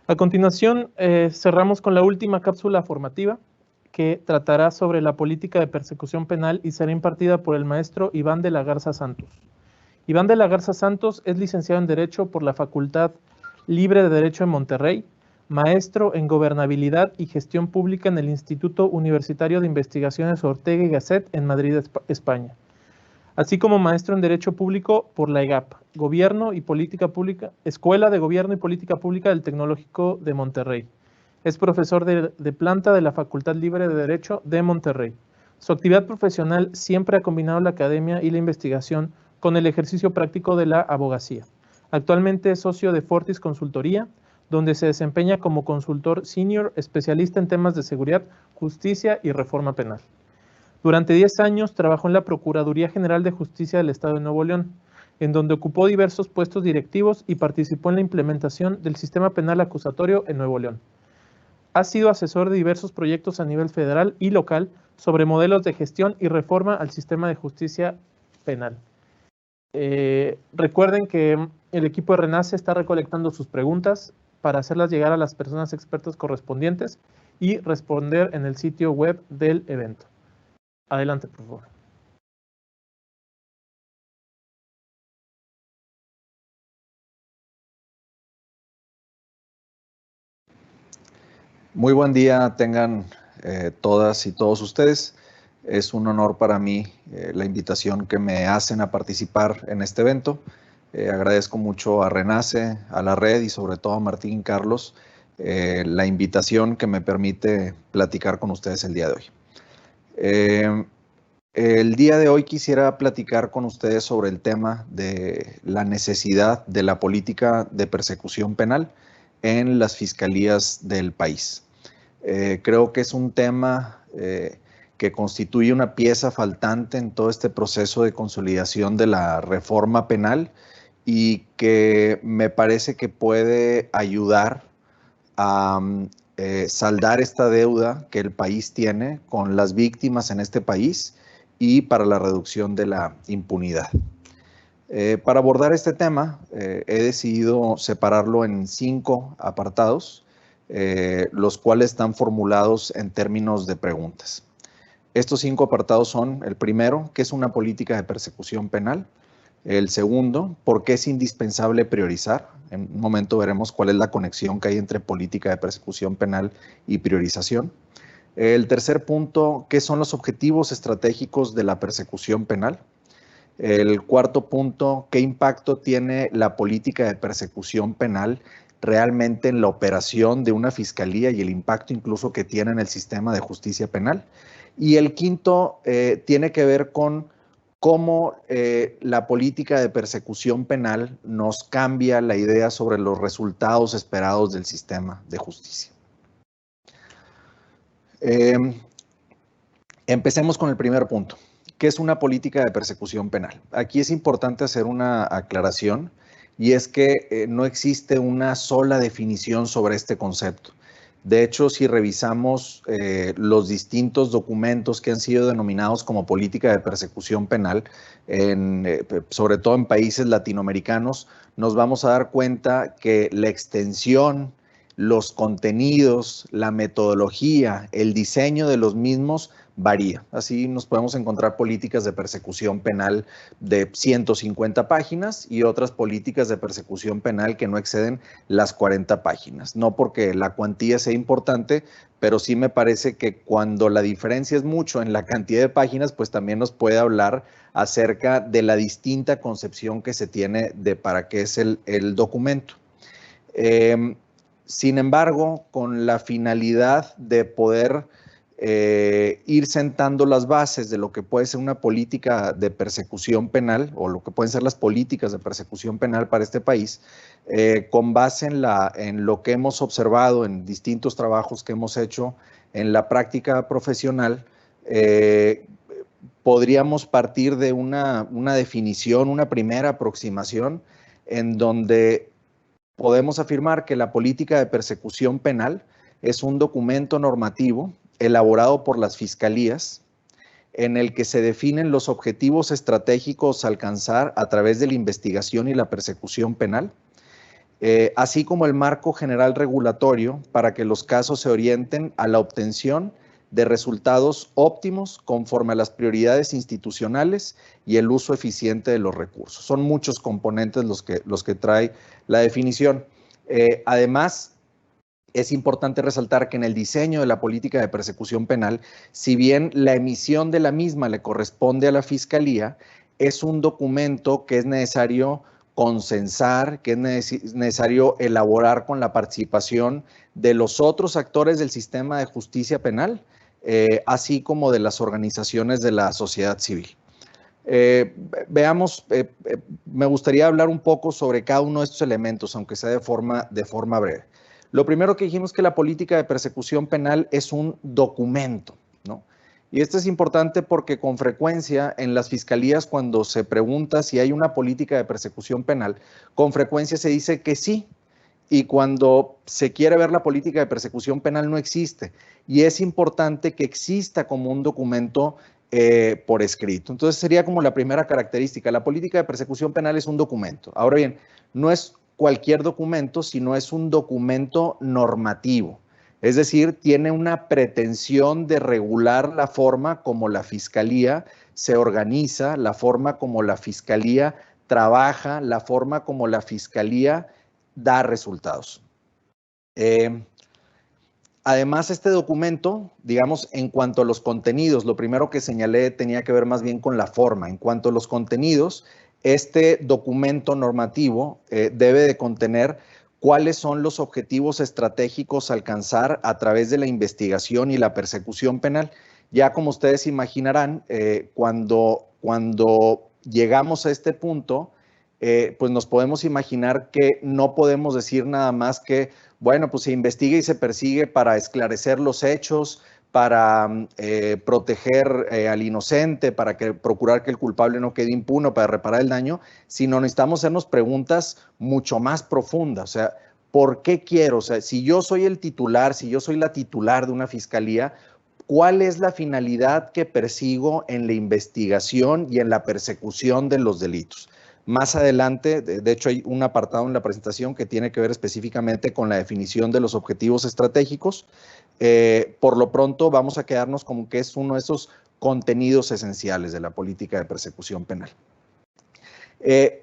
A continuación, cerramos con la última cápsula formativa que tratará sobre la política de persecución penal y será impartida por el maestro Iván de la Garza Santos. Iván de la Garza Santos es licenciado en Derecho por la Facultad Libre de Derecho en Monterrey, maestro en Gobernabilidad y Gestión Pública en el Instituto Universitario de Investigaciones Ortega y Gasset en Madrid, España, así como maestro en Derecho Público por la EGAP, Gobierno y Política Pública, Escuela de Gobierno y Política Pública del Tecnológico de Monterrey. Es profesor de planta de la Facultad Libre de Derecho de Monterrey. Su actividad profesional siempre ha combinado la academia y la investigación con el ejercicio práctico de la abogacía. Actualmente es socio de Fortis Consultoría, donde se desempeña como consultor senior especialista en temas de seguridad, justicia y reforma penal. Durante 10 años trabajó en la Procuraduría General de Justicia del Estado de Nuevo León, en donde ocupó diversos puestos directivos y participó en la implementación del sistema penal acusatorio en Nuevo León. Ha sido asesor de diversos proyectos a nivel federal y local sobre modelos de gestión y reforma al sistema de justicia penal. Recuerden que el equipo de Renace está recolectando sus preguntas para hacerlas llegar a las personas expertas correspondientes y responder en el sitio web del evento. Adelante, por favor. Muy buen día tengan todas y todos ustedes. Es un honor para mí la invitación que me hacen a participar en este evento. Agradezco mucho a Renace, a la red y sobre todo a Martín Carlos la invitación que me permite platicar con ustedes el día de hoy. El día de hoy quisiera platicar con ustedes sobre el tema de la necesidad de la política de persecución penal en las fiscalías del país. Creo que es un tema que constituye una pieza faltante en todo este proceso de consolidación de la reforma penal y que me parece que puede ayudar a saldar esta deuda que el país tiene con las víctimas en este país y para la reducción de la impunidad. Para abordar este tema, he decidido separarlo en 5 apartados, los cuales están formulados en términos de preguntas. Estos 5 apartados son: el primero, ¿qué es una política de persecución penal? El segundo, ¿por qué es indispensable priorizar? En un momento veremos cuál es la conexión que hay entre política de persecución penal y priorización. El tercer punto, ¿qué son los objetivos estratégicos de la persecución penal? El cuarto punto, ¿qué impacto tiene la política de persecución penal realmente en la operación de una fiscalía y el impacto incluso que tiene en el sistema de justicia penal? Y el quinto tiene que ver con cómo la política de persecución penal nos cambia la idea sobre los resultados esperados del sistema de justicia. Empecemos con el primer punto. ¿Qué es una política de persecución penal? Aquí es importante hacer una aclaración, y es que no existe una sola definición sobre este concepto. De hecho, si revisamos los distintos documentos que han sido denominados como política de persecución penal, sobre todo en países latinoamericanos, nos vamos a dar cuenta que la extensión, los contenidos, la metodología, el diseño de los mismos varía. Así nos podemos encontrar políticas de persecución penal de 150 páginas y otras políticas de persecución penal que no exceden las 40 páginas. No porque la cuantía sea importante, pero sí me parece que cuando la diferencia es mucho en la cantidad de páginas, pues también nos puede hablar acerca de la distinta concepción que se tiene de para qué es el documento. Sin embargo, con la finalidad de poder ir sentando las bases de lo que puede ser una política de persecución penal o lo que pueden ser las políticas de persecución penal para este país, con base en lo que hemos observado en distintos trabajos que hemos hecho en la práctica profesional, podríamos partir de una definición, una primera aproximación en donde podemos afirmar que la política de persecución penal es un documento normativo elaborado por las fiscalías en el que se definen los objetivos estratégicos a alcanzar a través de la investigación y la persecución penal, así como el marco general regulatorio para que los casos se orienten a la obtención de resultados óptimos conforme a las prioridades institucionales y el uso eficiente de los recursos. Son muchos componentes los que trae la definición. Además, es importante resaltar que en el diseño de la política de persecución penal, si bien la emisión de la misma le corresponde a la Fiscalía, es un documento que es necesario consensar, que es necesario elaborar con la participación de los otros actores del sistema de justicia penal, así como de las organizaciones de la sociedad civil. Veamos, me gustaría hablar un poco sobre cada uno de estos elementos, aunque sea de forma breve. Lo primero que dijimos es que la política de persecución penal es un documento, ¿no? Y esto es importante porque con frecuencia en las fiscalías, cuando se pregunta si hay una política de persecución penal, con frecuencia se dice que sí, y cuando se quiere ver la política de persecución penal no existe. Y es importante que exista como un documento por escrito. Entonces sería como la primera característica. La política de persecución penal es un documento. Ahora bien, no es cualquier documento, sino es un documento normativo. Es decir, tiene una pretensión de regular la forma como la Fiscalía se organiza, la forma como la Fiscalía trabaja, la forma como la Fiscalía da resultados. Además, este documento, digamos, en cuanto a los contenidos, lo primero que señalé tenía que ver más bien con la forma. En cuanto a los contenidos, este documento normativo debe de contener cuáles son los objetivos estratégicos a alcanzar a través de la investigación y la persecución penal. Ya como ustedes imaginarán, cuando llegamos a este punto, pues nos podemos imaginar que no podemos decir nada más que, bueno, pues se investiga y se persigue para esclarecer los hechos, para proteger al inocente, para procurar que el culpable no quede impune, para reparar el daño, sino necesitamos hacernos preguntas mucho más profundas. O sea, ¿por qué quiero? O sea, si yo soy el titular, si yo soy la titular de una fiscalía, ¿cuál es la finalidad que persigo en la investigación y en la persecución de los delitos? Más adelante, de hecho, hay un apartado en la presentación que tiene que ver específicamente con la definición de los objetivos estratégicos. Por lo pronto, vamos a quedarnos como que es uno de esos contenidos esenciales de la política de persecución penal.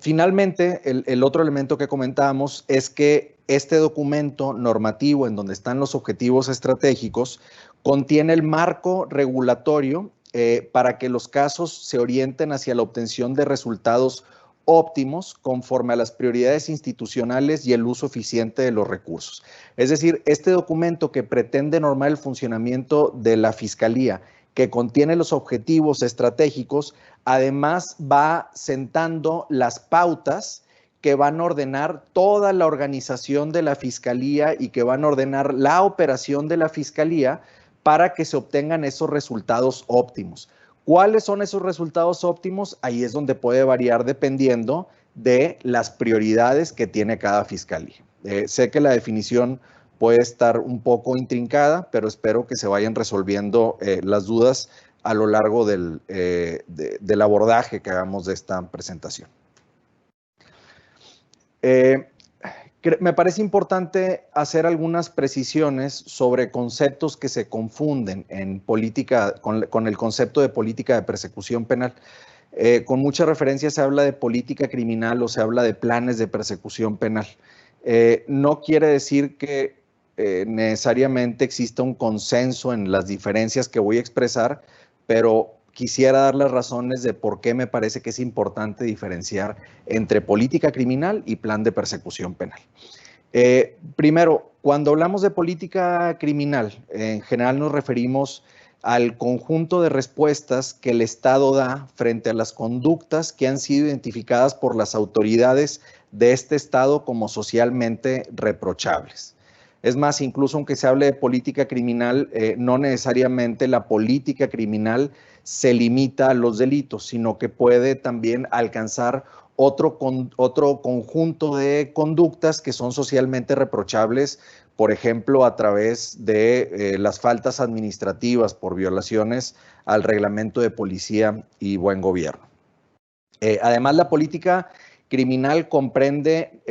Finalmente, el otro elemento que comentábamos es que este documento normativo en donde están los objetivos estratégicos contiene el marco regulatorio para que los casos se orienten hacia la obtención de resultados óptimos conforme a las prioridades institucionales y el uso eficiente de los recursos. Es decir, este documento que pretende normar el funcionamiento de la Fiscalía, que contiene los objetivos estratégicos, además va sentando las pautas que van a ordenar toda la organización de la Fiscalía y que van a ordenar la operación de la Fiscalía para que se obtengan esos resultados óptimos. ¿Cuáles son esos resultados óptimos? Ahí es donde puede variar dependiendo de las prioridades que tiene cada fiscalía. Sé que la definición puede estar un poco intrincada, pero espero que se vayan resolviendo las dudas a lo largo del abordaje que hagamos de esta presentación. Me parece importante hacer algunas precisiones sobre conceptos que se confunden en política con el concepto de política de persecución penal. Con mucha referencia se habla de política criminal o se habla de planes de persecución penal. No quiere decir que necesariamente exista un consenso en las diferencias que voy a expresar, pero quisiera dar las razones de por qué me parece que es importante diferenciar entre política criminal y plan de persecución penal. Primero, cuando hablamos de política criminal, en general nos referimos al conjunto de respuestas que el Estado da frente a las conductas que han sido identificadas por las autoridades de este Estado como socialmente reprochables. Es más, incluso aunque se hable de política criminal, no necesariamente la política criminal se limita a los delitos, sino que puede también alcanzar otro conjunto de conductas que son socialmente reprochables, por ejemplo, a través de las faltas administrativas por violaciones al reglamento de policía y buen gobierno. Además, la política criminal comprende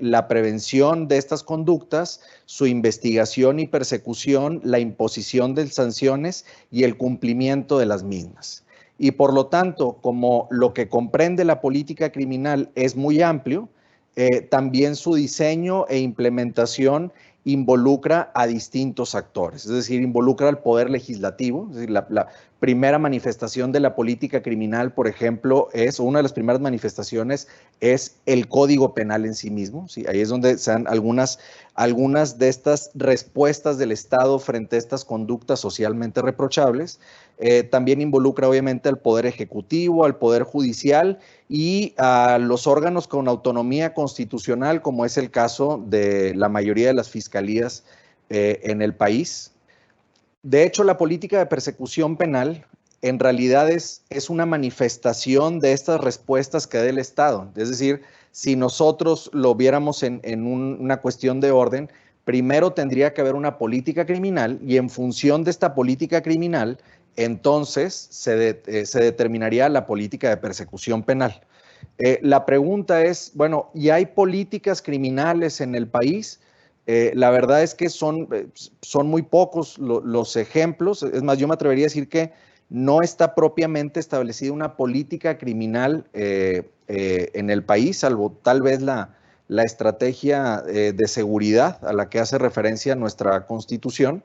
la prevención de estas conductas, su investigación y persecución, la imposición de sanciones y el cumplimiento de las mismas. Y por lo tanto, como lo que comprende la política criminal es muy amplio, también su diseño e implementación involucra a distintos actores, es decir, involucra al poder legislativo, es decir, la primera manifestación de la política criminal, por ejemplo, o una de las primeras manifestaciones es el Código Penal en sí mismo, ¿sí? Ahí es donde se dan algunas de estas respuestas del Estado frente a estas conductas socialmente reprochables. También involucra obviamente al Poder Ejecutivo, al Poder Judicial y a los órganos con autonomía constitucional, como es el caso de la mayoría de las fiscalías en el país. De hecho, la política de persecución penal en realidad es una manifestación de estas respuestas que da el Estado. Es decir, si nosotros lo viéramos en una cuestión de orden, primero tendría que haber una política criminal y en función de esta política criminal, entonces se determinaría la política de persecución penal. La pregunta es, bueno, ¿y hay políticas criminales en el país? La verdad es que son muy pocos los ejemplos. Es más, yo me atrevería a decir que no está propiamente establecida una política criminal en el país, salvo tal vez la estrategia de seguridad a la que hace referencia nuestra Constitución.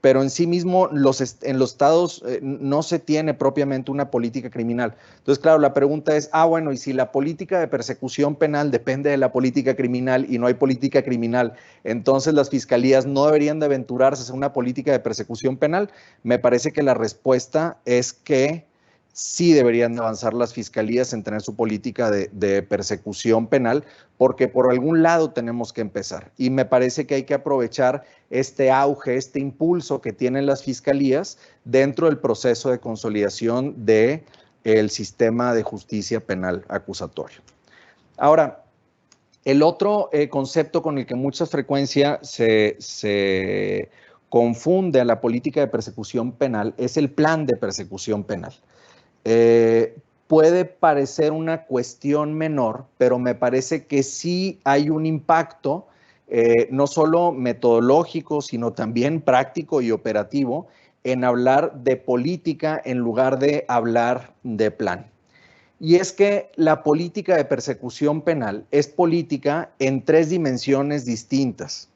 Pero en sí mismo en los estados no se tiene propiamente una política criminal. Entonces, claro, la pregunta es, bueno, y si la política de persecución penal depende de la política criminal y no hay política criminal, entonces las fiscalías no deberían de aventurarse a hacer una política de persecución penal. Me parece que la respuesta es que sí deberían avanzar las fiscalías en tener su política de persecución penal, porque por algún lado tenemos que empezar. Y me parece que hay que aprovechar este auge, este impulso que tienen las fiscalías dentro del proceso de consolidación del sistema de justicia penal acusatorio. Ahora, el otro concepto con el que mucha frecuencia se confunde a la política de persecución penal es el plan de persecución penal. Puede parecer una cuestión menor, pero me parece que sí hay un impacto, no solo metodológico, sino también práctico y operativo, en hablar de política en lugar de hablar de plan. Y es que la política de persecución penal es política en tres dimensiones distintas.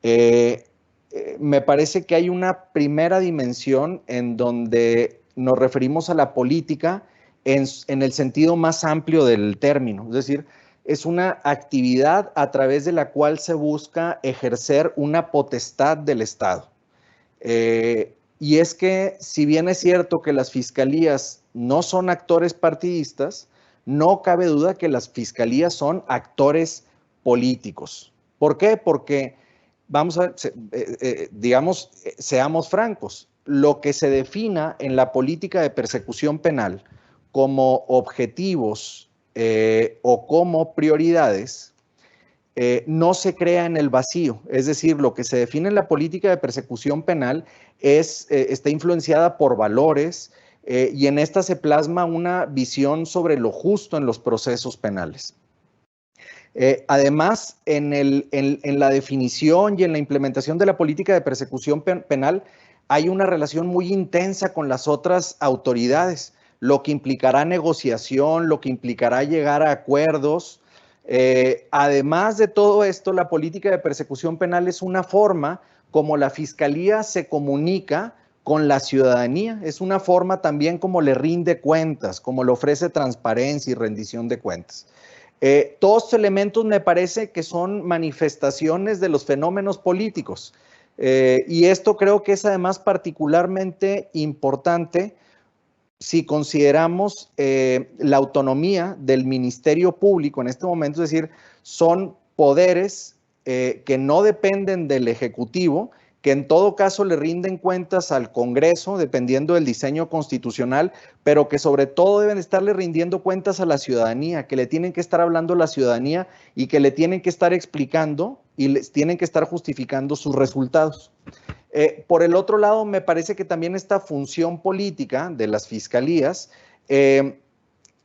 Me parece que hay una primera dimensión en donde nos referimos a la política en el sentido más amplio del término, es decir, es una actividad a través de la cual se busca ejercer una potestad del Estado. Y es que, si bien es cierto que las fiscalías no son actores partidistas, no cabe duda que las fiscalías son actores políticos. ¿Por qué? Porque, vamos a ver, digamos, seamos francos, lo que se defina en la política de persecución penal como objetivos o como prioridades no se crea en el vacío. Es decir, lo que se define en la política de persecución penal está influenciada por valores y en esta se plasma una visión sobre lo justo en los procesos penales. Además, en la definición y en la implementación de la política de persecución penal hay una relación muy intensa con las otras autoridades, lo que implicará negociación, lo que implicará llegar a acuerdos. Además de todo esto, la política de persecución penal es una forma como la Fiscalía se comunica con la ciudadanía, es una forma también como le rinde cuentas, como le ofrece transparencia y rendición de cuentas. Todos estos elementos me parece que son manifestaciones de los fenómenos políticos. Y esto creo que es además particularmente importante si consideramos la autonomía del Ministerio Público en este momento, es decir, son poderes que no dependen del Ejecutivo, que en todo caso le rinden cuentas al Congreso, dependiendo del diseño constitucional, pero que sobre todo deben estarle rindiendo cuentas a la ciudadanía, que le tienen que estar hablando a la ciudadanía y que le tienen que estar explicando y les tienen que estar justificando sus resultados. Por el otro lado, me parece que también esta función política de las fiscalías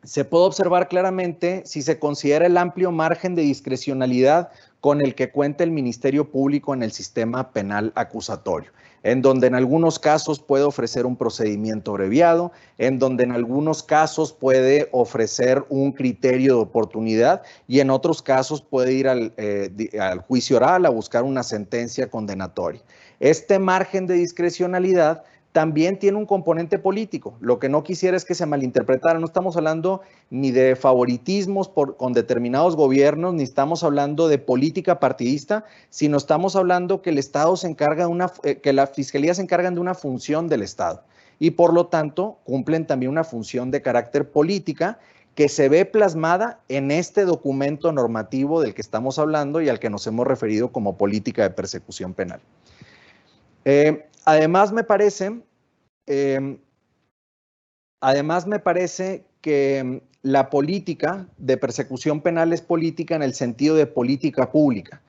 se puede observar claramente si se considera el amplio margen de discrecionalidad con el que cuenta el Ministerio Público en el sistema penal acusatorio, en donde en algunos casos puede ofrecer un procedimiento abreviado, en donde en algunos casos puede ofrecer un criterio de oportunidad y en otros casos puede ir al juicio oral a buscar una sentencia condenatoria. Este margen de discrecionalidad también tiene un componente político. Lo que no quisiera es que se malinterpretara. No estamos hablando ni de favoritismos con determinados gobiernos, ni estamos hablando de política partidista, sino estamos hablando que el Estado se encarga que la Fiscalía se encarga de una función del Estado y por lo tanto cumplen también una función de carácter política que se ve plasmada en este documento normativo del que estamos hablando y al que nos hemos referido como política de persecución penal. Además me parece que la política de persecución penal es política en el sentido de política pública,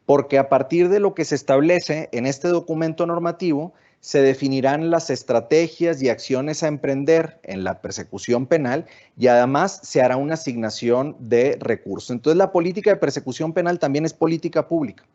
porque a partir de lo que se establece en este documento normativo, se definirán las estrategias y acciones a emprender en la persecución penal y además se hará una asignación de recursos. Entonces, la política de persecución penal también es política pública.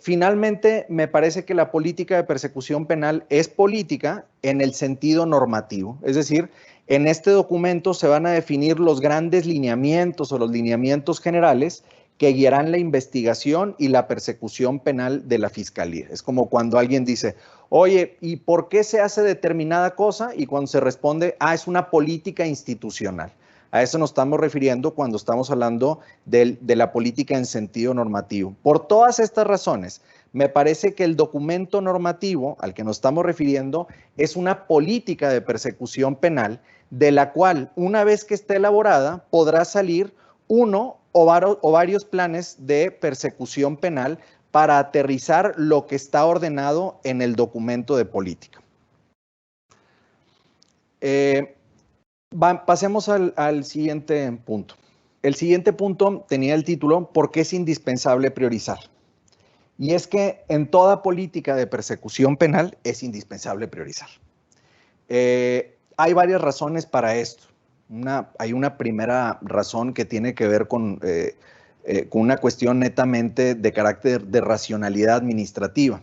Finalmente, me parece que la política de persecución penal es política en el sentido normativo. Es decir, en este documento se van a definir los grandes lineamientos o los lineamientos generales que guiarán la investigación y la persecución penal de la Fiscalía. Es como cuando alguien dice, oye, ¿y por qué se hace determinada cosa? Y cuando se responde, es una política institucional. A eso nos estamos refiriendo cuando estamos hablando de la política en sentido normativo. Por todas estas razones, me parece que el documento normativo al que nos estamos refiriendo es una política de persecución penal de la cual, una vez que esté elaborada, podrá salir uno o varios planes de persecución penal para aterrizar lo que está ordenado en el documento de política. Pasemos al siguiente punto. El siguiente punto tenía el título ¿Por qué es indispensable priorizar? Y es que en toda política de persecución penal es indispensable priorizar. Hay varias razones para esto. Hay una primera razón que tiene que ver con una cuestión netamente de carácter de racionalidad administrativa.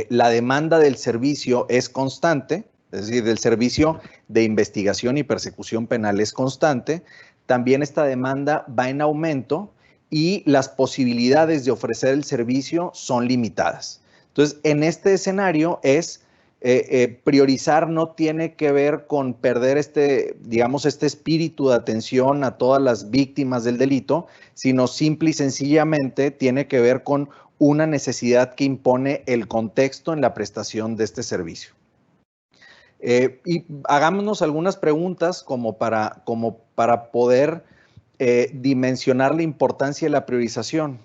La demanda del servicio es constante, es decir, del servicio de investigación y persecución penal es constante. También esta demanda va en aumento y las posibilidades de ofrecer el servicio son limitadas. Entonces, en este escenario priorizar no tiene que ver con perder este espíritu de atención a todas las víctimas del delito, sino simple y sencillamente tiene que ver con una necesidad que impone el contexto en la prestación de este servicio. Y hagámonos algunas preguntas como para poder dimensionar la importancia de la priorización.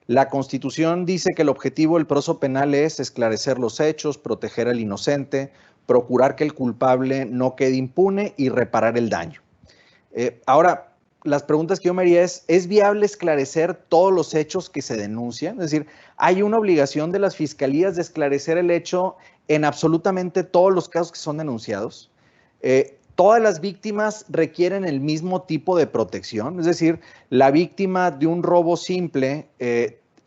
La Constitución dice que el objetivo del proceso penal es esclarecer los hechos, proteger al inocente, procurar que el culpable no quede impune y reparar el daño. Ahora, las preguntas que yo me haría ¿es viable esclarecer todos los hechos que se denuncian? Es decir, ¿hay una obligación de las fiscalías de esclarecer el hecho en absolutamente todos los casos que son denunciados? Todas las víctimas requieren el mismo tipo de protección, es decir, la víctima de un robo simple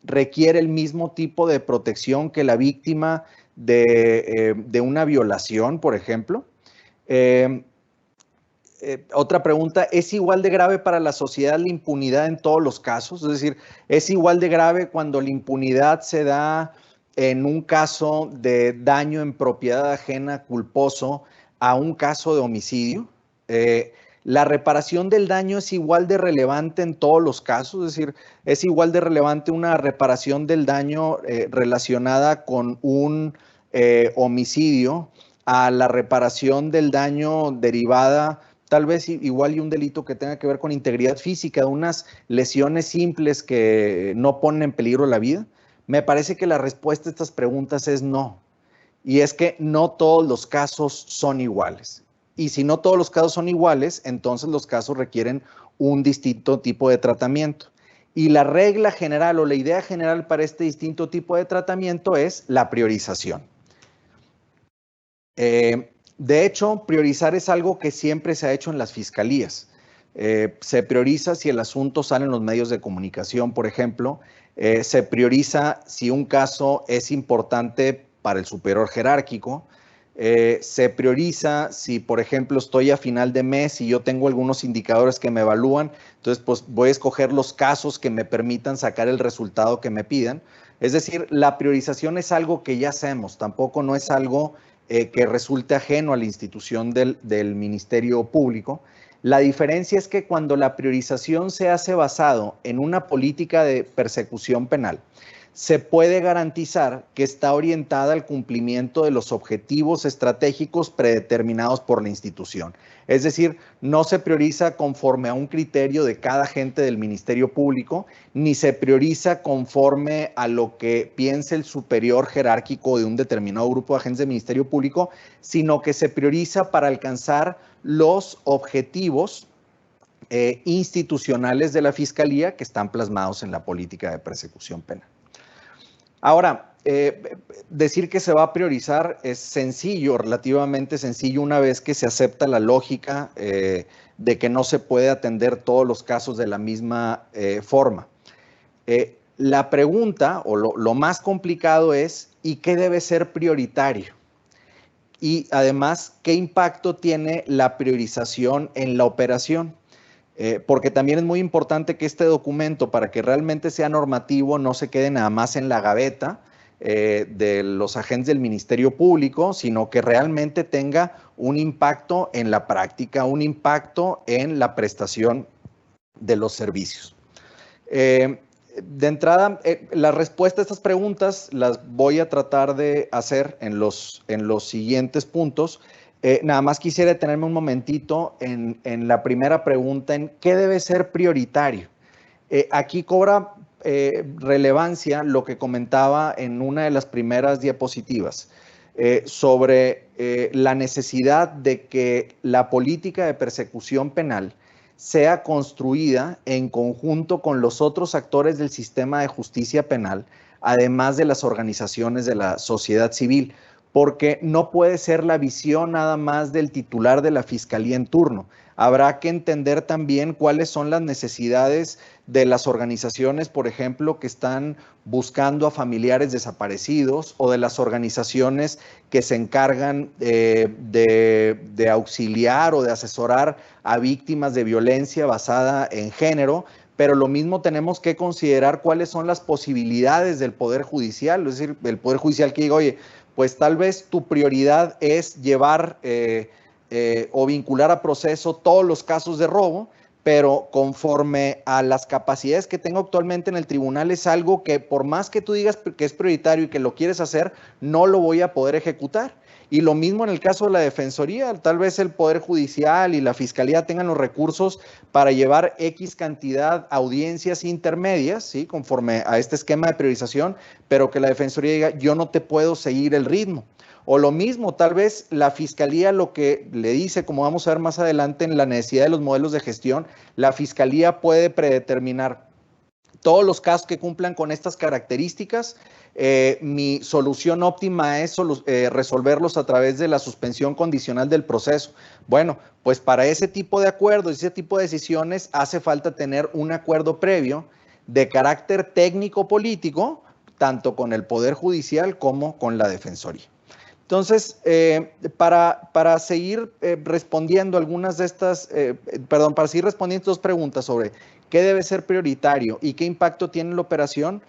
requiere el mismo tipo de protección que la víctima de una violación, por ejemplo. Otra pregunta, ¿es igual de grave para la sociedad la impunidad en todos los casos? Es decir, ¿es igual de grave cuando la impunidad se da en un caso de daño en propiedad ajena culposo a un caso de homicidio? La reparación del daño es igual de relevante en todos los casos, es decir, es igual de relevante una reparación del daño relacionada con un homicidio a la reparación del daño derivada, tal vez igual y un delito que tenga que ver con integridad física, unas lesiones simples que no ponen en peligro la vida. Me parece que la respuesta a estas preguntas es no. Y es que no todos los casos son iguales. Y si no todos los casos son iguales, entonces los casos requieren un distinto tipo de tratamiento. Y la regla general o la idea general para este distinto tipo de tratamiento es la priorización. De hecho, priorizar es algo que siempre se ha hecho en las fiscalías. Se prioriza si el asunto sale en los medios de comunicación, por ejemplo. Se prioriza si un caso es importante para el superior jerárquico. Se prioriza si, por ejemplo, estoy a final de mes y yo tengo algunos indicadores que me evalúan, entonces pues voy a escoger los casos que me permitan sacar el resultado que me pidan. Es decir, la priorización es algo que ya hacemos, tampoco no es algo que resulte ajeno a la institución del Ministerio Público. La diferencia es que cuando la priorización se hace basado en una política de persecución penal, se puede garantizar que está orientada al cumplimiento de los objetivos estratégicos predeterminados por la institución. Es decir, no se prioriza conforme a un criterio de cada agente del Ministerio Público, ni se prioriza conforme a lo que piense el superior jerárquico de un determinado grupo de agentes del Ministerio Público, sino que se prioriza para alcanzar los objetivos institucionales de la Fiscalía que están plasmados en la política de persecución penal. Ahora, decir que se va a priorizar es sencillo, relativamente sencillo, una vez que se acepta la lógica de que no se puede atender todos los casos de la misma forma. La pregunta, o lo más complicado es, ¿y qué debe ser prioritario? Y además, ¿qué impacto tiene la priorización en la operación? Porque también es muy importante que este documento, para que realmente sea normativo, no se quede nada más en la gaveta de los agentes del Ministerio Público, sino que realmente tenga un impacto en la práctica, un impacto en la prestación de los servicios. De entrada, la respuesta a estas preguntas las voy a tratar de hacer en los siguientes puntos. Nada más quisiera detenerme un momentito en la primera pregunta, en qué debe ser prioritario. Aquí cobra relevancia lo que comentaba en una de las primeras diapositivas sobre la necesidad de que la política de persecución penal sea construida en conjunto con los otros actores del sistema de justicia penal, además de las organizaciones de la sociedad civil, porque no puede ser la visión nada más del titular de la Fiscalía en turno. Habrá que entender también cuáles son las necesidades de las organizaciones, por ejemplo, que están buscando a familiares desaparecidos, o de las organizaciones que se encargan de auxiliar o de asesorar a víctimas de violencia basada en género. Pero lo mismo tenemos que considerar cuáles son las posibilidades del Poder Judicial, es decir, el Poder Judicial que diga, oye, pues tal vez tu prioridad es llevar o vincular a proceso todos los casos de robo, pero conforme a las capacidades que tengo actualmente en el tribunal es algo que por más que tú digas que es prioritario y que lo quieres hacer, no lo voy a poder ejecutar. Y lo mismo en el caso de la Defensoría, tal vez el Poder Judicial y la Fiscalía tengan los recursos para llevar X cantidad audiencias intermedias, ¿sí?, conforme a este esquema de priorización, pero que la Defensoría diga, yo no te puedo seguir el ritmo. O lo mismo, tal vez la Fiscalía lo que le dice, como vamos a ver más adelante en la necesidad de los modelos de gestión, la Fiscalía puede predeterminar todos los casos que cumplan con estas características. Mi solución óptima es resolverlos a través de la suspensión condicional del proceso. Bueno, pues para ese tipo de acuerdos, ese tipo de decisiones, hace falta tener un acuerdo previo de carácter técnico-político, tanto con el Poder Judicial como con la Defensoría. Entonces, para seguir respondiendo algunas de estas, para seguir respondiendo dos preguntas sobre qué debe ser prioritario y qué impacto tiene la operación,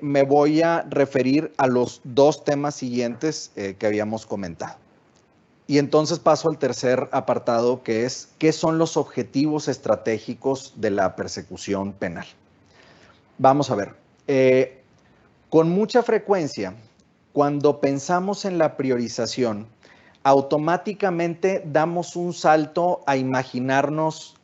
me voy a referir a los dos temas siguientes que habíamos comentado. Y entonces paso al tercer apartado, que es ¿qué son los objetivos estratégicos de la persecución penal? Vamos a ver. Con mucha frecuencia, cuando pensamos en la priorización, automáticamente damos un salto a imaginarnos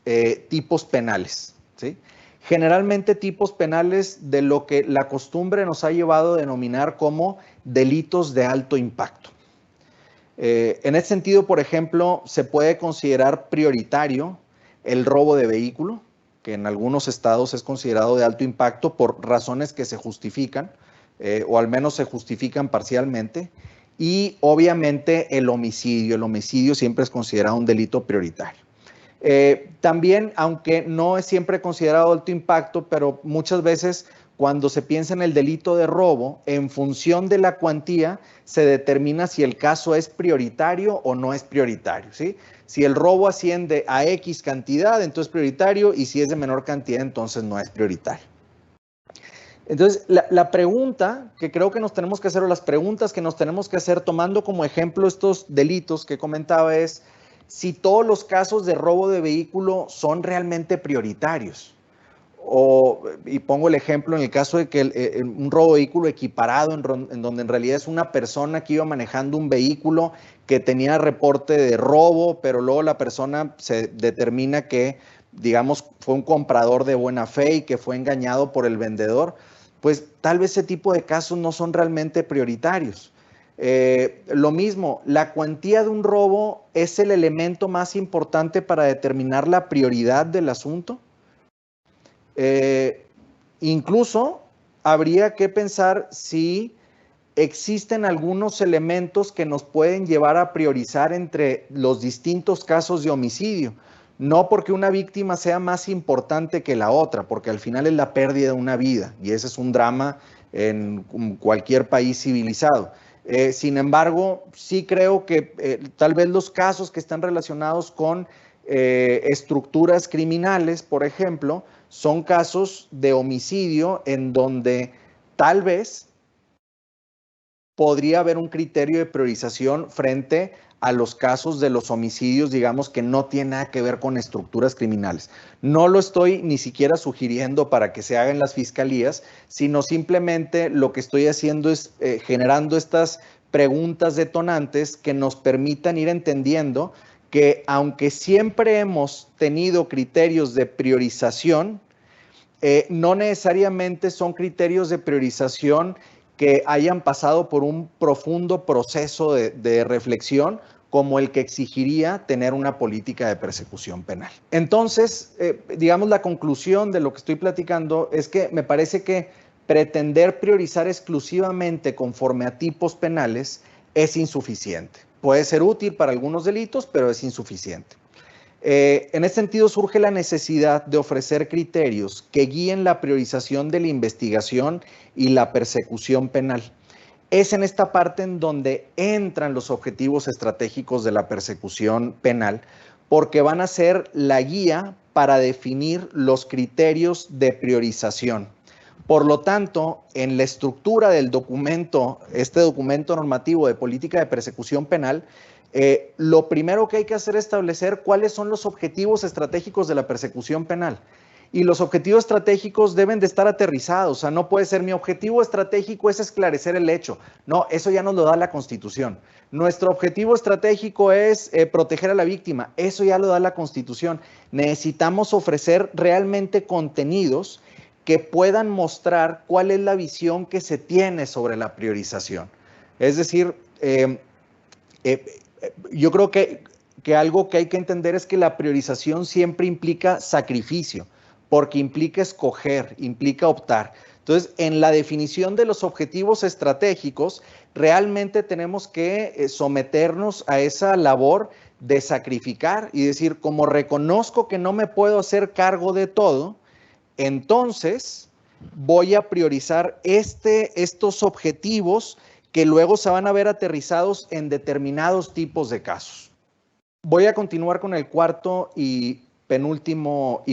tipos penales, ¿sí? Generalmente tipos penales de lo que la costumbre nos ha llevado a denominar como delitos de alto impacto. En ese sentido, por ejemplo, se puede considerar prioritario el robo de vehículo, que en algunos estados es considerado de alto impacto por razones que se justifican, o al menos se justifican parcialmente, y obviamente el homicidio. El homicidio siempre es considerado un delito prioritario. También, aunque no es siempre considerado alto impacto, pero muchas veces cuando se piensa en el delito de robo, en función de la cuantía, se determina si el caso es prioritario o no es prioritario, ¿sí? Si el robo asciende a X cantidad, entonces es prioritario, y si es de menor cantidad, entonces no es prioritario. Entonces, la pregunta que creo que nos tenemos que hacer, o las preguntas que nos tenemos que hacer tomando como ejemplo estos delitos que comentaba, es si todos los casos de robo de vehículo son realmente prioritarios. Y pongo el ejemplo en el caso de que un robo de vehículo equiparado, en donde en realidad es una persona que iba manejando un vehículo que tenía reporte de robo, pero luego la persona se determina que, digamos, fue un comprador de buena fe y que fue engañado por el vendedor, pues tal vez ese tipo de casos no son realmente prioritarios. Lo mismo, la cuantía de un robo es el elemento más importante para determinar la prioridad del asunto. Incluso habría que pensar si existen algunos elementos que nos pueden llevar a priorizar entre los distintos casos de homicidio. No porque una víctima sea más importante que la otra, porque al final es la pérdida de una vida, y ese es un drama en cualquier país civilizado. Sin embargo, sí creo que tal vez los casos que están relacionados con estructuras criminales, por ejemplo, son casos de homicidio en donde tal vez podría haber un criterio de priorización frente a los casos de los homicidios, digamos, que no tiene nada que ver con estructuras criminales. No lo estoy ni siquiera sugiriendo para que se hagan las fiscalías, sino simplemente lo que estoy haciendo es generando estas preguntas detonantes que nos permitan ir entendiendo que aunque siempre hemos tenido criterios de priorización, no necesariamente son criterios de priorización que hayan pasado por un profundo proceso de reflexión como el que exigiría tener una política de persecución penal. Entonces, digamos, la conclusión de lo que estoy platicando es que me parece que pretender priorizar exclusivamente conforme a tipos penales es insuficiente. Puede ser útil para algunos delitos, pero es insuficiente. En ese sentido surge la necesidad de ofrecer criterios que guíen la priorización de la investigación y la persecución penal. Es en esta parte en donde entran los objetivos estratégicos de la persecución penal, porque van a ser la guía para definir los criterios de priorización. Por lo tanto, en la estructura del documento, este documento normativo de política de persecución penal, lo primero que hay que hacer es establecer cuáles son los objetivos estratégicos de la persecución penal. Y los objetivos estratégicos deben de estar aterrizados. O sea, no puede ser mi objetivo estratégico es esclarecer el hecho. No, eso ya nos lo da la Constitución. Nuestro objetivo estratégico es proteger a la víctima. Eso ya lo da la Constitución. Necesitamos ofrecer realmente contenidos que puedan mostrar cuál es la visión que se tiene sobre la priorización. Es decir, yo creo que algo que hay que entender es que la priorización siempre implica sacrificio, porque implica escoger, implica optar. Entonces, en la definición de los objetivos estratégicos, realmente tenemos que someternos a esa labor de sacrificar y decir, como reconozco que no me puedo hacer cargo de todo, entonces voy a priorizar estos objetivos que luego se van a ver aterrizados en determinados tipos de casos. Voy a continuar con el cuarto y penúltimo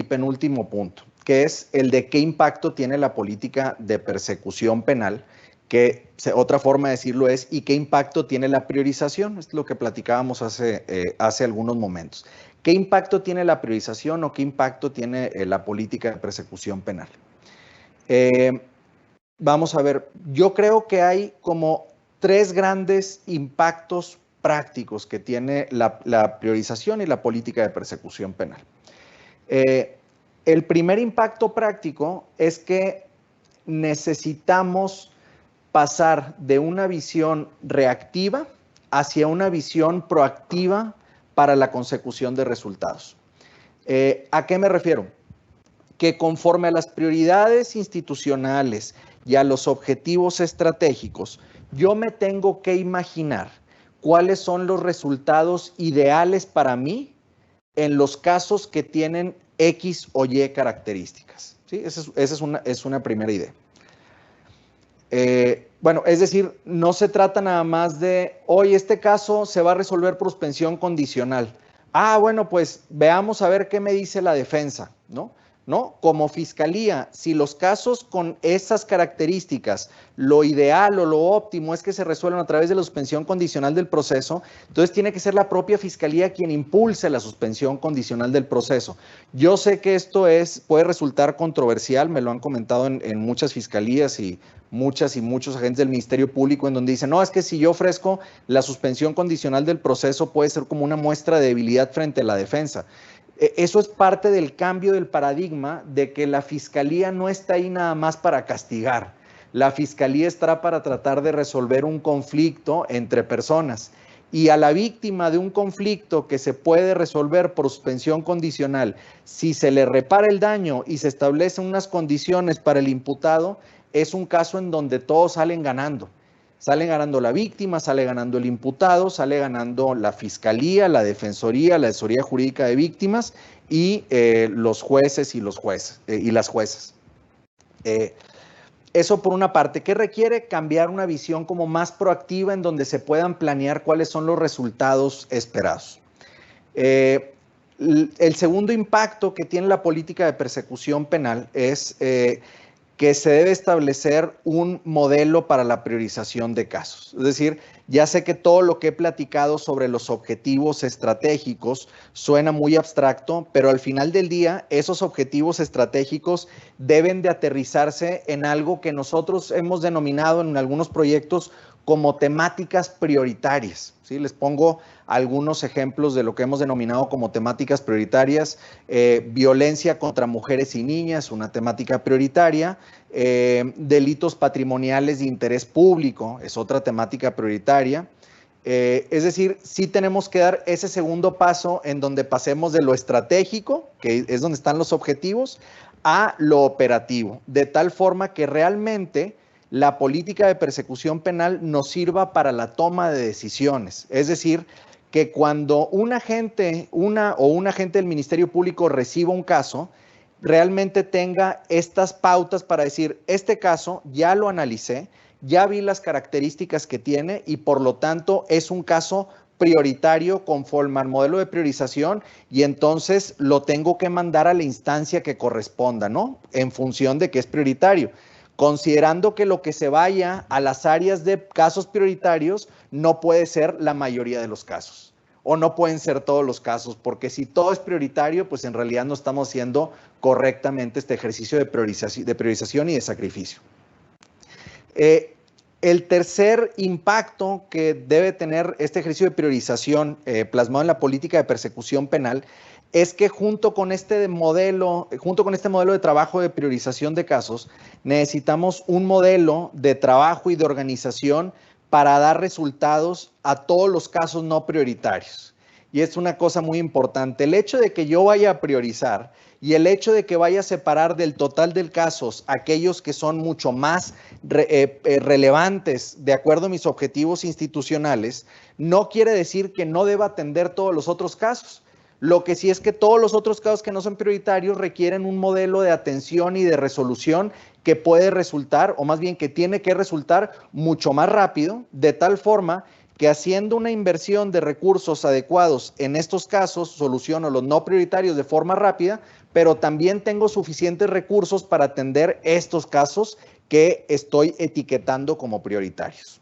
punto, que es el de qué impacto tiene la política de persecución penal, que otra forma de decirlo es y qué impacto tiene la priorización, es lo que platicábamos hace algunos momentos. ¿Qué impacto tiene la priorización o qué impacto tiene la política de persecución penal? Vamos a ver, yo creo que hay como tres grandes impactos prácticos que tiene la priorización y la política de persecución penal. El primer impacto práctico es que necesitamos pasar de una visión reactiva hacia una visión proactiva para la consecución de resultados. ¿A qué me refiero? Que conforme a las prioridades institucionales y a los objetivos estratégicos, yo me tengo que imaginar cuáles son los resultados ideales para mí en los casos que tienen X o Y características. ¿Sí? Esa es una primera idea. Bueno, es decir, no se trata nada más de, hoy este caso se va a resolver por suspensión condicional. Ah, bueno, pues veamos a ver qué me dice la defensa, ¿no? ¿No? Como fiscalía, si los casos con esas características, lo ideal o lo óptimo es que se resuelvan a través de la suspensión condicional del proceso, entonces tiene que ser la propia fiscalía quien impulse la suspensión condicional del proceso. Yo sé que esto puede resultar controversial, me lo han comentado en muchas fiscalías y muchos agentes del Ministerio Público, en donde dicen, no, es que si yo ofrezco la suspensión condicional del proceso puede ser como una muestra de debilidad frente a la defensa. Eso es parte del cambio del paradigma de que la fiscalía no está ahí nada más para castigar. La fiscalía está para tratar de resolver un conflicto entre personas. Y a la víctima de un conflicto que se puede resolver por suspensión condicional, si se le repara el daño y se establecen unas condiciones para el imputado, es un caso en donde todos salen ganando. Sale ganando la víctima, sale ganando el imputado, sale ganando la fiscalía, la defensoría, la asesoría jurídica de víctimas y los jueces y las juezas. Eso por una parte. ¿Qué requiere? Cambiar una visión como más proactiva en donde se puedan planear cuáles son los resultados esperados. El segundo impacto que tiene la política de persecución penal es que se debe establecer un modelo para la priorización de casos. Es decir, ya sé que todo lo que he platicado sobre los objetivos estratégicos suena muy abstracto, pero al final del día esos objetivos estratégicos deben de aterrizarse en algo que nosotros hemos denominado en algunos proyectos como temáticas prioritarias. ¿Sí? Les pongo algunos ejemplos de lo que hemos denominado como temáticas prioritarias. Violencia contra mujeres y niñas, una temática prioritaria. Delitos patrimoniales de interés público, es otra temática prioritaria. Es decir, sí tenemos que dar ese segundo paso en donde pasemos de lo estratégico, que es donde están los objetivos, a lo operativo, de tal forma que realmente la política de persecución penal nos sirva para la toma de decisiones. Es decir, que cuando un agente del Ministerio Público reciba un caso, realmente tenga estas pautas para decir, este caso ya lo analicé, ya vi las características que tiene y por lo tanto es un caso prioritario conforme al modelo de priorización y entonces lo tengo que mandar a la instancia que corresponda, ¿no? En función de que es prioritario, considerando que lo que se vaya a las áreas de casos prioritarios no puede ser la mayoría de los casos o no pueden ser todos los casos, porque si todo es prioritario, pues en realidad no estamos haciendo correctamente este ejercicio de priorización y de sacrificio. El tercer impacto que debe tener este ejercicio de priorización plasmado en la política de persecución penal es que junto con este modelo de trabajo de priorización de casos, necesitamos un modelo de trabajo y de organización para dar resultados a todos los casos no prioritarios. Y es una cosa muy importante. El hecho de que yo vaya a priorizar y el hecho de que vaya a separar del total de casos aquellos que son mucho más relevantes de acuerdo a mis objetivos institucionales, no quiere decir que no deba atender todos los otros casos. Lo que sí es que todos los otros casos que no son prioritarios requieren un modelo de atención y de resolución que puede resultar, o más bien que tiene que resultar mucho más rápido, de tal forma que haciendo una inversión de recursos adecuados en estos casos, soluciono los no prioritarios de forma rápida, pero también tengo suficientes recursos para atender estos casos que estoy etiquetando como prioritarios.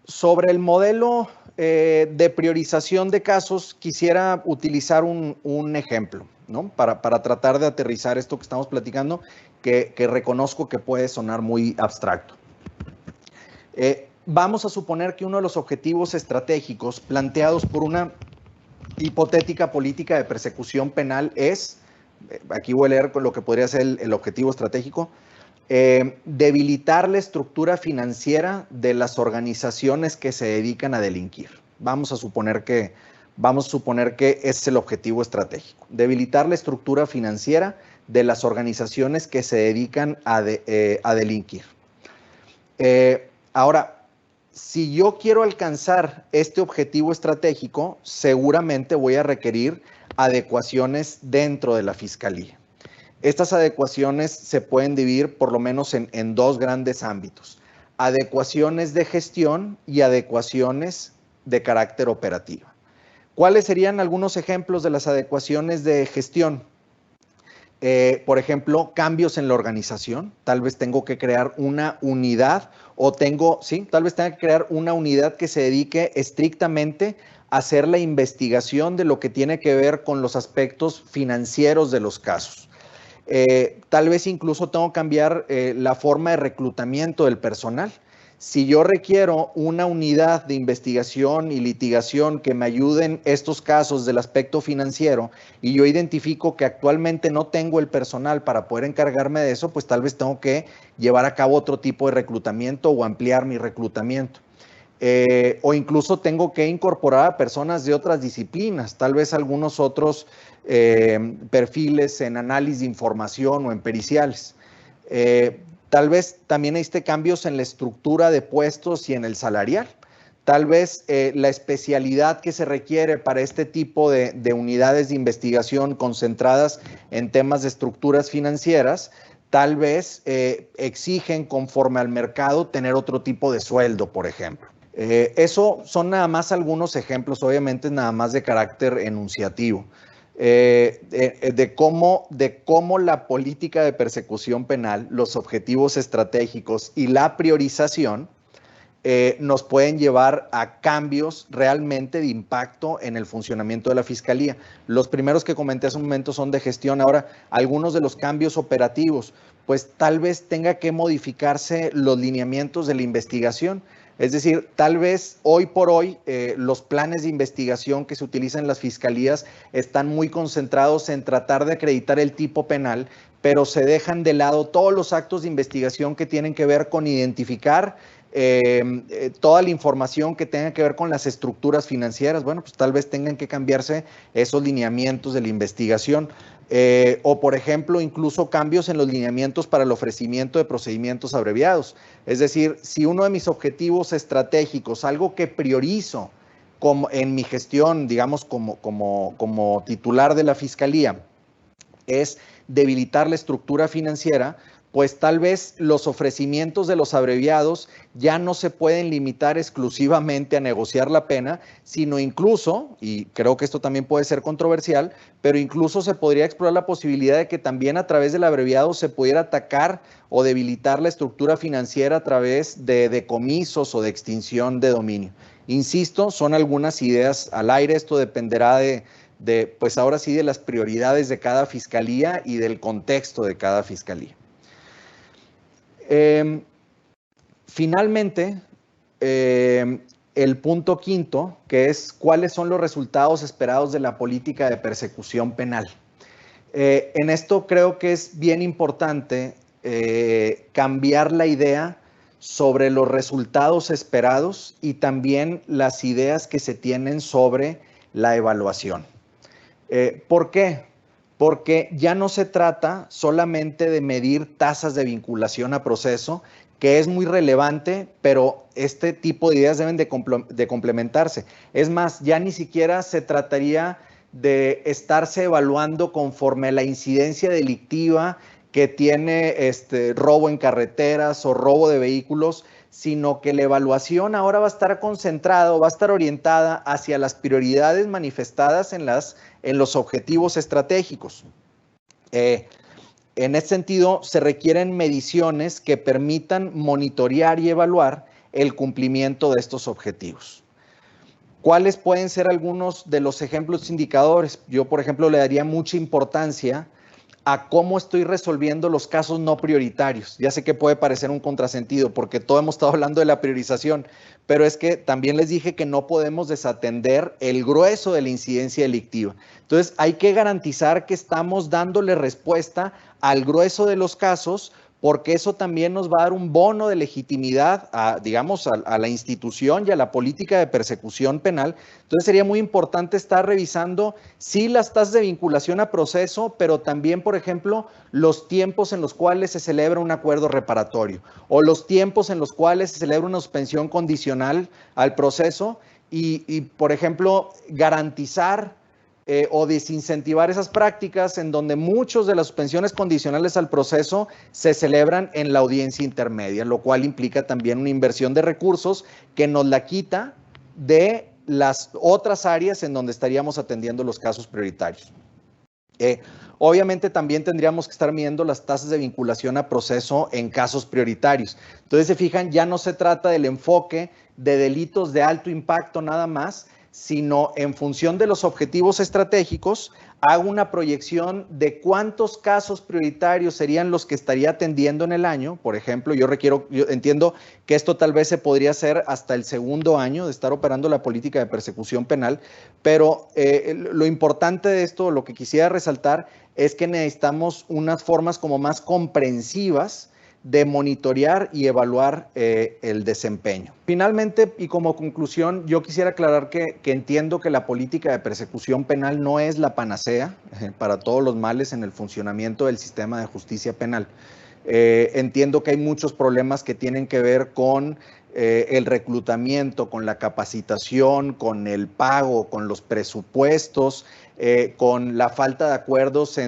Sobre el modelo de priorización de casos, quisiera utilizar un ejemplo, ¿no? Para tratar de aterrizar esto que estamos platicando, que reconozco que puede sonar muy abstracto. Vamos a suponer que uno de los objetivos estratégicos planteados por una hipotética política de persecución penal es, aquí voy a leer lo que podría ser el objetivo estratégico, debilitar la estructura financiera de las organizaciones que se dedican a delinquir. Vamos a suponer que ese es el objetivo estratégico, debilitar la estructura financiera de las organizaciones que se dedican a delinquir. Ahora, si yo quiero alcanzar este objetivo estratégico, seguramente voy a requerir adecuaciones dentro de la Fiscalía. Estas adecuaciones se pueden dividir por lo menos en dos grandes ámbitos: adecuaciones de gestión y adecuaciones de carácter operativo. ¿Cuáles serían algunos ejemplos de las adecuaciones de gestión? Por ejemplo, cambios en la organización. Tal vez tengo que crear una unidad tal vez tenga que crear una unidad que se dedique estrictamente a hacer la investigación de lo que tiene que ver con los aspectos financieros de los casos. Tal vez incluso tengo que cambiar la forma de reclutamiento del personal. Si yo requiero una unidad de investigación y litigación que me ayude en estos casos del aspecto financiero y yo identifico que actualmente no tengo el personal para poder encargarme de eso, pues tal vez tengo que llevar a cabo otro tipo de reclutamiento o ampliar mi reclutamiento. O incluso tengo que incorporar a personas de otras disciplinas, tal vez algunos otros perfiles en análisis de información o en periciales. Tal vez también existe cambios en la estructura de puestos y en el salarial. Tal vez la especialidad que se requiere para este tipo de unidades de investigación concentradas en temas de estructuras financieras, tal vez exigen conforme al mercado tener otro tipo de sueldo, por ejemplo. Eso son nada más algunos ejemplos, obviamente nada más de carácter enunciativo. De cómo la política de persecución penal, los objetivos estratégicos y la priorización nos pueden llevar a cambios realmente de impacto en el funcionamiento de la Fiscalía. Los primeros que comenté hace un momento son de gestión. Ahora, algunos de los cambios operativos, pues tal vez tenga que modificarse los lineamientos de la investigación. Es decir, tal vez hoy por hoy los planes de investigación que se utilizan en las fiscalías están muy concentrados en tratar de acreditar el tipo penal, pero se dejan de lado todos los actos de investigación que tienen que ver con identificar toda la información que tenga que ver con las estructuras financieras. Bueno, pues tal vez tengan que cambiarse esos lineamientos de la investigación. O, por ejemplo, incluso cambios en los lineamientos para el ofrecimiento de procedimientos abreviados. Es decir, si uno de mis objetivos estratégicos, algo que priorizo como en mi gestión, digamos, como titular de la Fiscalía, es debilitar la estructura financiera, pues tal vez los ofrecimientos de los abreviados ya no se pueden limitar exclusivamente a negociar la pena, sino incluso, y creo que esto también puede ser controversial, pero incluso se podría explorar la posibilidad de que también a través del abreviado se pudiera atacar o debilitar la estructura financiera a través de decomisos o de extinción de dominio. Insisto, son algunas ideas al aire, esto dependerá pues ahora sí, de las prioridades de cada fiscalía y del contexto de cada fiscalía. Finalmente, el punto quinto, que es cuáles son los resultados esperados de la política de persecución penal. En esto creo que es bien importante cambiar la idea sobre los resultados esperados y también las ideas que se tienen sobre la evaluación. ¿Por qué? Porque ya no se trata solamente de medir tasas de vinculación a proceso, que es muy relevante, pero este tipo de ideas deben de complementarse. Es más, ya ni siquiera se trataría de estarse evaluando conforme a la incidencia delictiva que tiene robo en carreteras o robo de vehículos, sino que la evaluación ahora va a estar concentrada o va a estar orientada hacia las prioridades manifestadas en los objetivos estratégicos. En este sentido, se requieren mediciones que permitan monitorear y evaluar el cumplimiento de estos objetivos. ¿Cuáles pueden ser algunos de los ejemplos indicadores? Yo, por ejemplo, le daría mucha importancia a cómo estoy resolviendo los casos no prioritarios. Ya sé que puede parecer un contrasentido porque todos hemos estado hablando de la priorización, pero es que también les dije que no podemos desatender el grueso de la incidencia delictiva. Entonces hay que garantizar que estamos dándole respuesta al grueso de los casos porque eso también nos va a dar un bono de legitimidad a, digamos, a la institución y a la política de persecución penal. Entonces sería muy importante estar revisando sí las tasas de vinculación a proceso, pero también, por ejemplo, los tiempos en los cuales se celebra un acuerdo reparatorio o los tiempos en los cuales se celebra una suspensión condicional al proceso y por ejemplo, garantizar o desincentivar esas prácticas en donde muchas de las suspensiones condicionales al proceso se celebran en la audiencia intermedia, lo cual implica también una inversión de recursos que nos la quita de las otras áreas en donde estaríamos atendiendo los casos prioritarios. Obviamente también tendríamos que estar midiendo las tasas de vinculación a proceso en casos prioritarios. Entonces, se fijan, ya no se trata del enfoque de delitos de alto impacto nada más, sino en función de los objetivos estratégicos, hago una proyección de cuántos casos prioritarios serían los que estaría atendiendo en el año. Por ejemplo, yo entiendo que esto tal vez se podría hacer hasta el segundo año de estar operando la política de persecución penal, pero lo importante de esto, lo que quisiera resaltar, es que necesitamos unas formas como más comprensivas de monitorear y evaluar el desempeño. Finalmente, y como conclusión, yo quisiera aclarar que entiendo que la política de persecución penal no es la panacea para todos los males en el funcionamiento del sistema de justicia penal. Entiendo que hay muchos problemas que tienen que ver con el reclutamiento, con la capacitación, con el pago, con los presupuestos, con la falta de acuerdos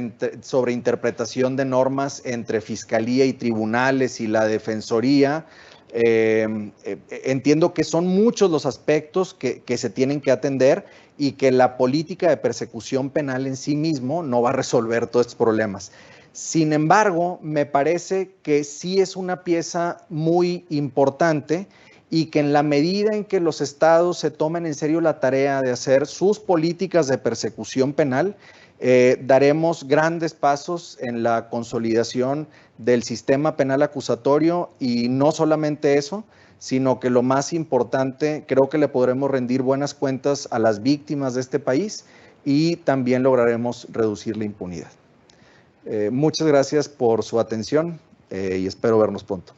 sobre interpretación de normas entre Fiscalía y tribunales y la Defensoría. Entiendo que son muchos los aspectos que se tienen que atender y que la política de persecución penal en sí mismo no va a resolver todos estos problemas. Sin embargo, me parece que sí es una pieza muy importante y que en la medida en que los estados se tomen en serio la tarea de hacer sus políticas de persecución penal, daremos grandes pasos en la consolidación del sistema penal acusatorio y no solamente eso, sino que lo más importante, creo que le podremos rendir buenas cuentas a las víctimas de este país y también lograremos reducir la impunidad. Muchas gracias por su atención y espero vernos pronto.